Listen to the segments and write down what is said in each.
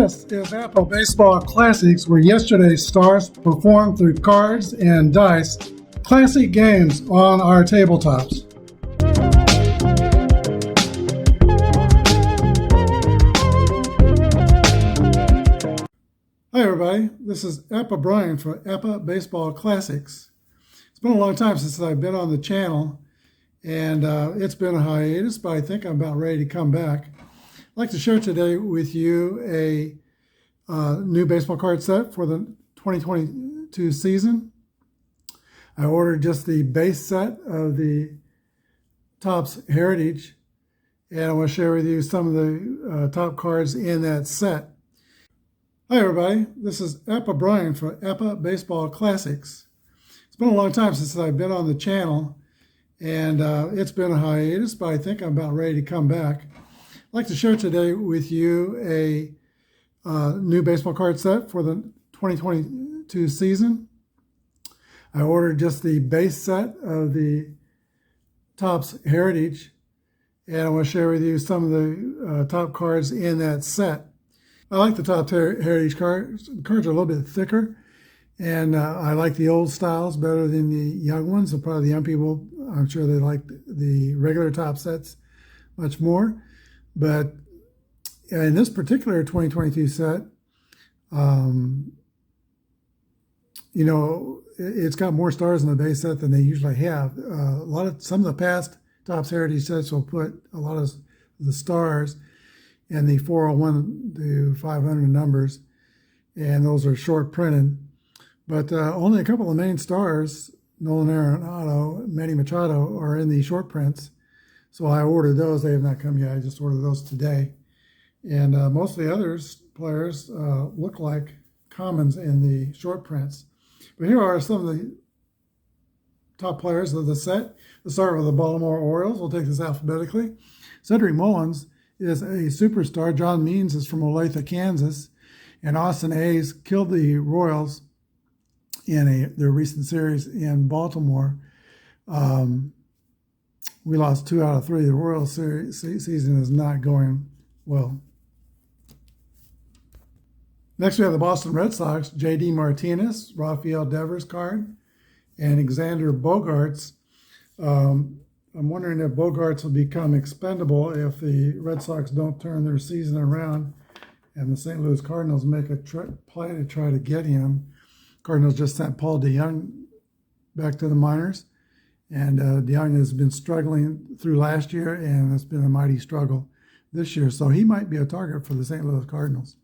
This is Apba Baseball Classics, where yesterday's stars performed through cards and dice, classic games on our tabletops. Hi everybody, this is Apba Brian for Apba Baseball Classics. It's been a long time since I've been on the channel, and it's been a hiatus, but I think I'm about ready to come back. I'd like to share today with you a new baseball card set for the 2022 season. I ordered just the base set of the Topps Heritage, and I want to share with you some of the top cards in that set. Hi everybody, this is Apba Brian for Apba Baseball Classics. It's been a long time since I've been on the channel, and it's been a hiatus, but I think I'm about ready to come back. I'd like to share today with you a new baseball card set for the 2022 season. I ordered just the base set of the Topps Heritage, and I want to share with you some of the top cards in that set. I like the Topps Heritage cards. The cards are a little bit thicker, and I like the old styles better than the young ones. So probably the young people, I'm sure they like the regular Topps sets much more. But in this particular 2022 set, it's got more stars in the base set than they usually have. Some of the past Topps Heritage sets will put a lot of the stars in the 401 to 500 numbers, and those are short printed. But only a couple of main stars, Nolan Arenado, Manny Machado, are in the short prints. So I ordered those. They have not come yet. I just ordered those today. And most of the others players look like commons in the short prints. But here are some of the top players of the set. Let's start with the Baltimore Orioles. We'll take this alphabetically. Cedric Mullins is a superstar. John Means is from Olathe, Kansas. And Austin Hayes killed the Royals in their recent series in Baltimore. We lost 2 out of 3. The Royals season is not going well. Next, we have the Boston Red Sox, J.D. Martinez, Rafael Devers card, and Alexander Bogaerts. I'm wondering if Bogaerts will become expendable if the Red Sox don't turn their season around and the St. Louis Cardinals make a play to try to get him. Cardinals just sent Paul DeJong back to the minors. And DeJong has been struggling through last year, and it's been a mighty struggle this year. So he might be a target for the St. Louis Cardinals.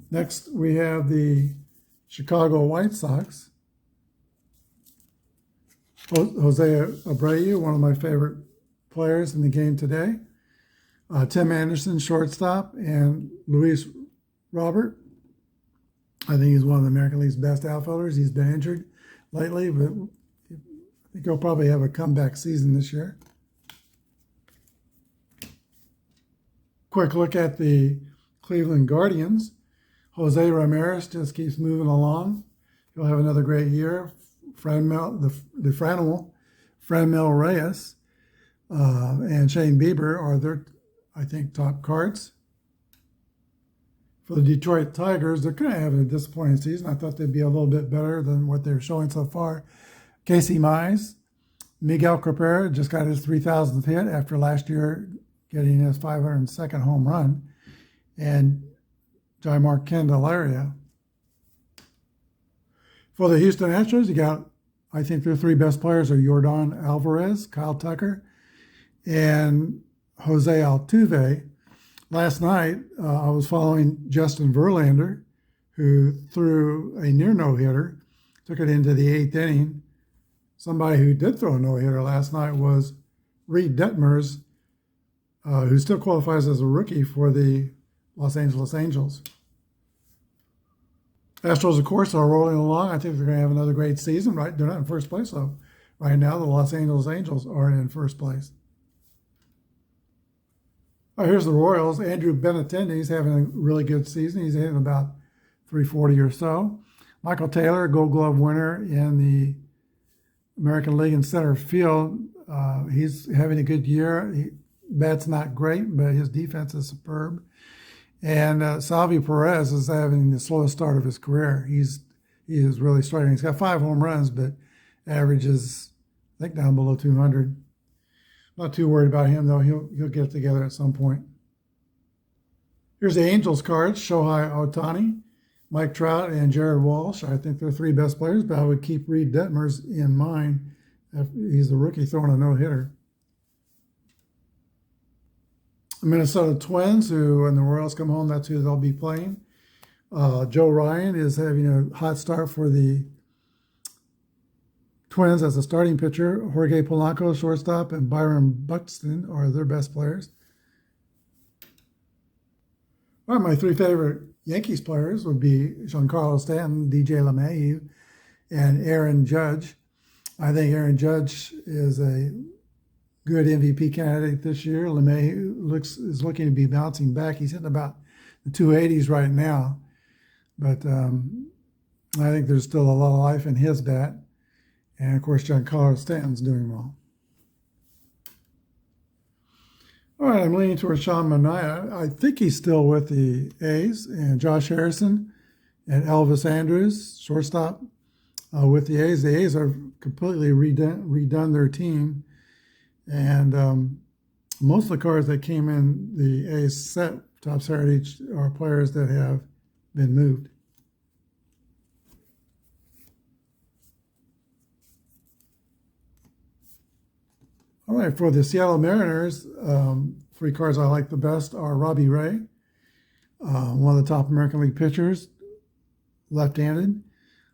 Next, we have the Chicago White Sox. Jose Abreu, one of my favorite players in the game today. Tim Anderson, shortstop, and Luis Robert. I think he's one of the American League's best outfielders. He's been injured lately, but I think he'll probably have a comeback season this year. Quick look at the Cleveland Guardians. Jose Ramirez just keeps moving along. He'll have another great year. Franmil Reyes and Shane Bieber are their, I think, top cards. For the Detroit Tigers, they're kind of having a disappointing season. I thought they'd be a little bit better than what they're showing so far. Casey Mize, Miguel Cabrera just got his 3,000th hit after last year getting his 502nd home run, and Jaimer Candelaria. For the Houston Astros, you got, I think their 3 best players are Yordan Alvarez, Kyle Tucker, and Jose Altuve. Last night, I was following Justin Verlander, who threw a near no-hitter, took it into the 8th inning. Somebody who did throw a no-hitter last night was Reed Detmers, who still qualifies as a rookie for the Los Angeles Angels. Astros, of course, are rolling along. I think they're going to have another great season. Right? They're not in first place, though. Right now, the Los Angeles Angels are in first place. Oh, here's the Royals. Andrew Benintendi's having a really good season. He's hitting about 340 or so. Michael Taylor, Gold Glove winner in the American League in center field. He's having a good year. bat's not great, but his defense is superb. And Salvi Perez is having the slowest start of his career. He is really struggling. He's got 5 home runs, but averages, I think, down below 200. Not too worried about him, though. He'll get it together at some point. Here's the Angels cards: Shohei Ohtani, Mike Trout, and Jared Walsh. I think they're 3 best players, but I would keep Reed Detmers in mind. He's the rookie throwing a no-hitter. Minnesota Twins, who, when the Royals come home, that's who they'll be playing. Joe Ryan is having a hot start for the Twins as a starting pitcher. Jorge Polanco, shortstop, and Byron Buxton are their best players. All right, my 3 favorite Yankees players would be Giancarlo Stanton, DJ LeMahieu, and Aaron Judge. I think Aaron Judge is a good MVP candidate this year. LeMahieu is looking to be bouncing back. He's hitting about the 280s right now, but I think there's still a lot of life in his bat. And of course, Giancarlo Stanton's doing well. All right, I'm leaning towards Sean Manaea. I think he's still with the A's, and Josh Harrison and Elvis Andrus, shortstop, with the A's. The A's are completely redone their team, and most of the cards that came in the A's set, Topps Heritage, are players that have been moved. All right, for the Seattle Mariners, 3 cards I like the best are Robbie Ray, one of the top American League pitchers, left-handed.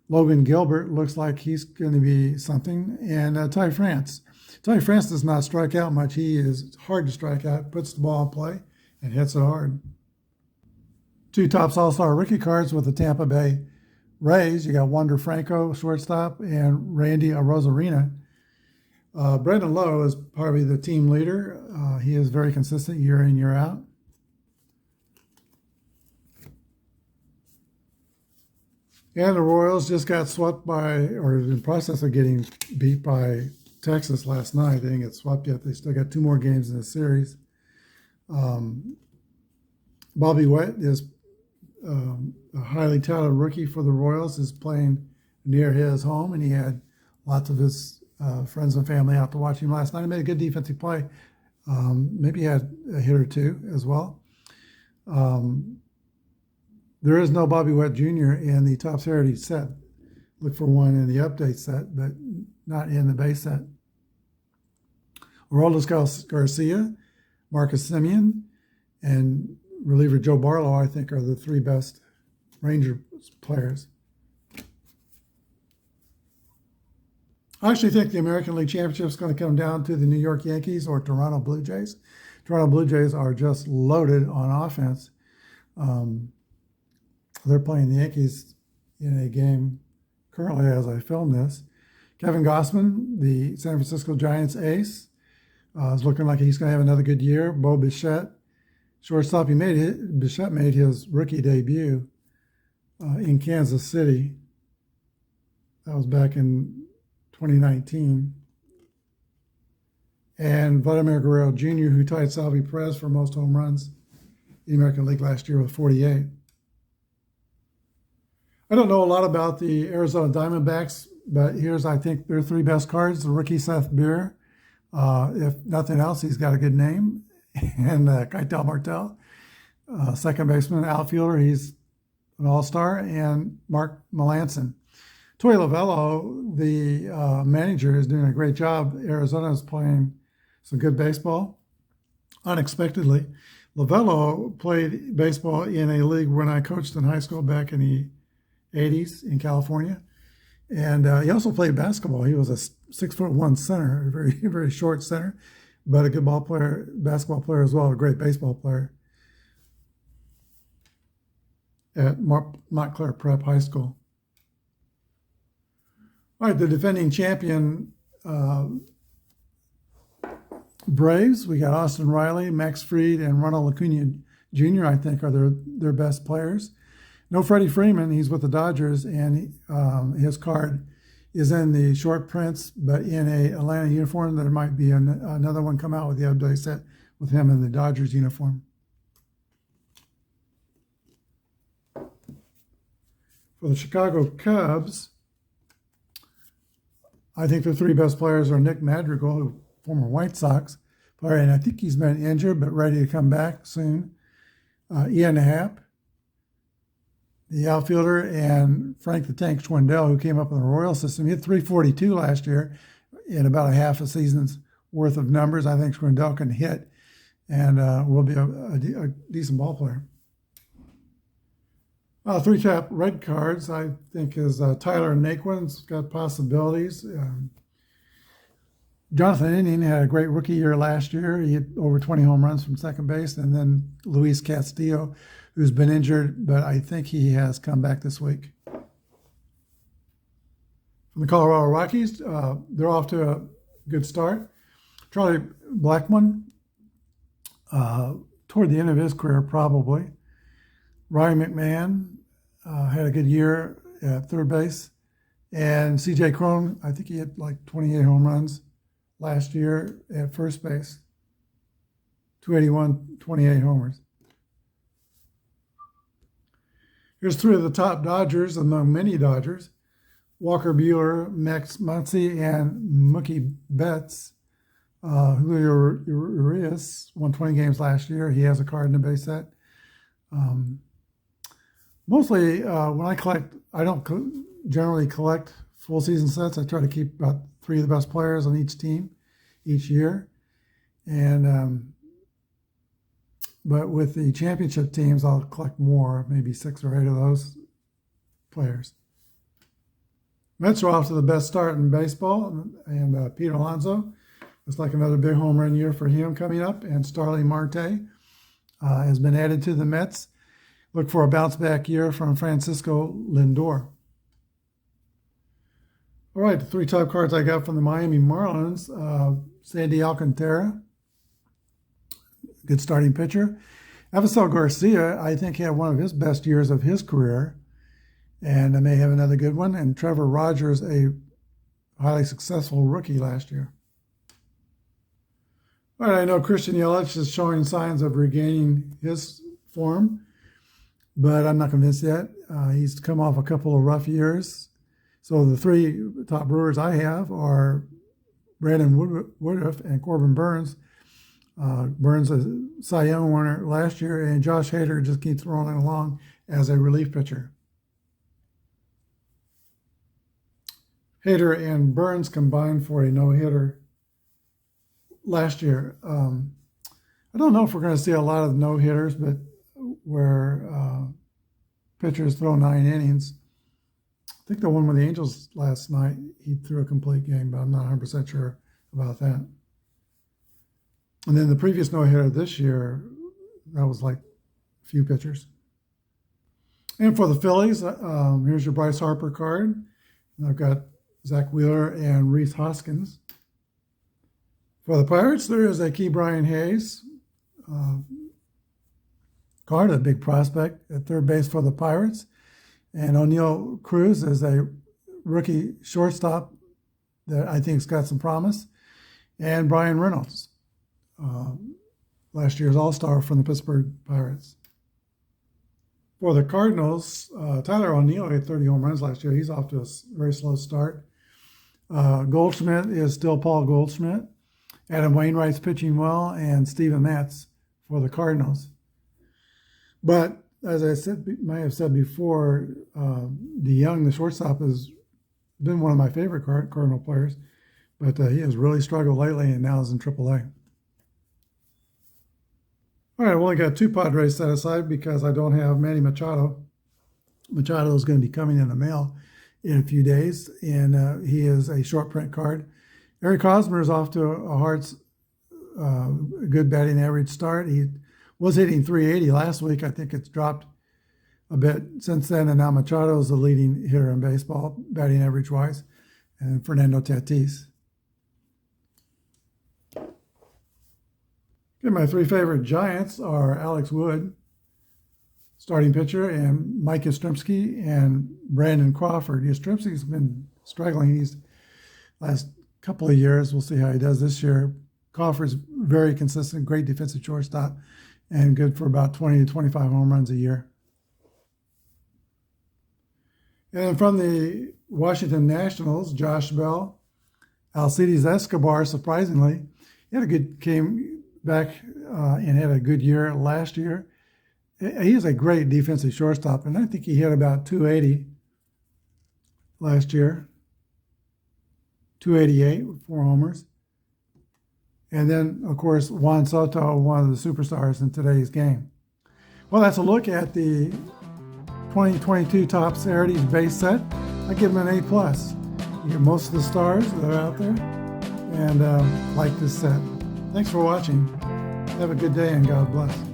Logan Gilbert looks like he's going to be something. And Ty France. Ty France does not strike out much. He is hard to strike out, puts the ball in play, and hits it hard. 2 Topps All-Star rookie cards with the Tampa Bay Rays. You got Wander Franco, shortstop, and Randy Arozarena. Brandon Lowe is probably the team leader. He is very consistent year in, year out. And the Royals just got swept by, or in the process of getting beat by Texas last night. They didn't get swept yet. They still got 2 more games in the series. Bobby Witt is a highly touted rookie for the Royals, is playing near his home, and he had lots of his friends and family out to watch him last night. He made a good defensive play. Maybe he had a hit or 2 as well. There is no Bobby Witt Jr. in the Topps Heritage set. Look for one in the update set, but not in the base set. Aroldis Garcia, Marcus Semien, and reliever Joe Barlow, I think, are the 3 best Ranger players. I actually think the American League Championship is going to come down to the New York Yankees or Toronto Blue Jays. Toronto Blue Jays are just loaded on offense. They're playing the Yankees in a game currently as I film this. Kevin Gossman, the San Francisco Giants ace, is looking like he's going to have another good year. Bo Bichette, shortstop, Bichette made his rookie debut in Kansas City. That was back in 2019. And Vladimir Guerrero Jr., who tied Salvi Perez for most home runs in the American League last year with 48. I don't know a lot about the Arizona Diamondbacks, but here's, I think, their 3 best cards. The rookie Seth Beer. If nothing else, he's got a good name. And Keitel Martell, second baseman, outfielder. He's an all-star. And Mark Melancon. Toy Lovello, the manager, is doing a great job. Arizona is playing some good baseball. Unexpectedly, Lovello played baseball in a league when I coached in high school back in the 80s in California. And he also played basketball. He was a 6'1" center, a very, very short center, but a good ball player, basketball player as well, a great baseball player at Montclair Prep High School. All right, the defending champion Braves, we got Austin Riley, Max Fried, and Ronald Acuna Jr., I think, are their best players. No Freddie Freeman, he's with the Dodgers, and his card is in the short prints, but in a Atlanta uniform. There might be another one come out with the update set with him in the Dodgers uniform. For the Chicago Cubs, I think the three best players are Nick Madrigal, who former White Sox player, and I think he's been injured but ready to come back soon. Ian Happ, the outfielder, and Frank the Tank Schwindel, who came up in the Royal system. He had 342 last year in about a half a season's worth of numbers. I think Schwindel can hit and will be a decent ball player. Three-tap red cards, I think, is Tyler Naquin's got possibilities. Jonathan Inning had a great rookie year last year. He had over 20 home runs from second base. And then Luis Castillo, who's been injured, but I think he has come back this week. From the Colorado Rockies, they're off to a good start. Charlie Blackmon, toward the end of his career, probably. Ryan McMahon had a good year at third base. And C.J. Cron, I think he had like 28 home runs last year at first base. 281, 28 homers. Here's three of the top Dodgers among many Dodgers. Walker Buehler, Max Muncy, and Mookie Betts. Julio Urias won 20 games last year. He has a card in the base set. Mostly when I collect, I don't generally collect full season sets. I try to keep about three of the best players on each team each year. And but with the championship teams, I'll collect more, maybe 6 or 8 of those players. Mets are off to the best start in baseball, and Pete Alonso, looks like another big home run year for him coming up, and Starling Marte has been added to the Mets. Look for a bounce back year from Francisco Lindor. All right, the three top cards I got from the Miami Marlins. Sandy Alcantara, good starting pitcher. Avisel Garcia, I think, had one of his best years of his career, and I may have another good one. And Trevor Rogers, a highly successful rookie last year. All right, I know Christian Yelich is showing signs of regaining his form, but I'm not convinced yet. He's come off a couple of rough years. So the three top Brewers I have are Brandon Woodruff and Corbin Burns. Burns a Cy Young winner last year, and Josh Hader just keeps rolling along as a relief pitcher. Hader and Burns combined for a no-hitter last year. I don't know if we're going to see a lot of no-hitters, but where pitchers throw 9 innings. I think the one with the Angels last night, he threw a complete game, but I'm not 100% sure about that. And then the previous no-hitter this year, that was like a few pitchers. And for the Phillies, here's your Bryce Harper card. And I've got Zach Wheeler and Rhys Hoskins. For the Pirates, there is a Key Brian Hayes card, a big prospect at third base for the Pirates. And O'Neill Cruz is a rookie shortstop that I think's got some promise. And Brian Reynolds, last year's All-Star from the Pittsburgh Pirates. For the Cardinals, Tyler O'Neill had 30 home runs last year. He's off to a very slow start. Goldschmidt is still Paul Goldschmidt. Adam Wainwright's pitching well, and Steven Matz for the Cardinals. But as I might have said before, DeYoung, the shortstop, has been one of my favorite Cardinal players, but he has really struggled lately and now is in AAA. All right, I've only got 2 Padres set aside because I don't have Manny Machado. Machado is going to be coming in the mail in a few days, and he is a short print card. Eric Hosmer is off to a good batting average start. He was hitting 380 last week. I think it's dropped a bit since then, and now Machado is the leading hitter in baseball, batting average-wise, and Fernando Tatis. Okay, my 3 favorite Giants are Alex Wood, starting pitcher, and Mike Yastrzemski and Brandon Crawford. Yastrzemski's been struggling these last couple of years. We'll see how he does this year. Coffer's very consistent, great defensive shortstop, and good for about 20 to 25 home runs a year. And from the Washington Nationals, Josh Bell, Alcides Escobar, surprisingly, came back and had a good year last year. He is a great defensive shortstop, and I think he hit about 280 last year, 288 with 4 homers. And then, of course, Juan Soto, one of the superstars in today's game. Well, that's a look at the 2022 Topps Heritage base set. I give them an A+. You get most of the stars that are out there, and like this set. Thanks for watching. Have a good day, and God bless.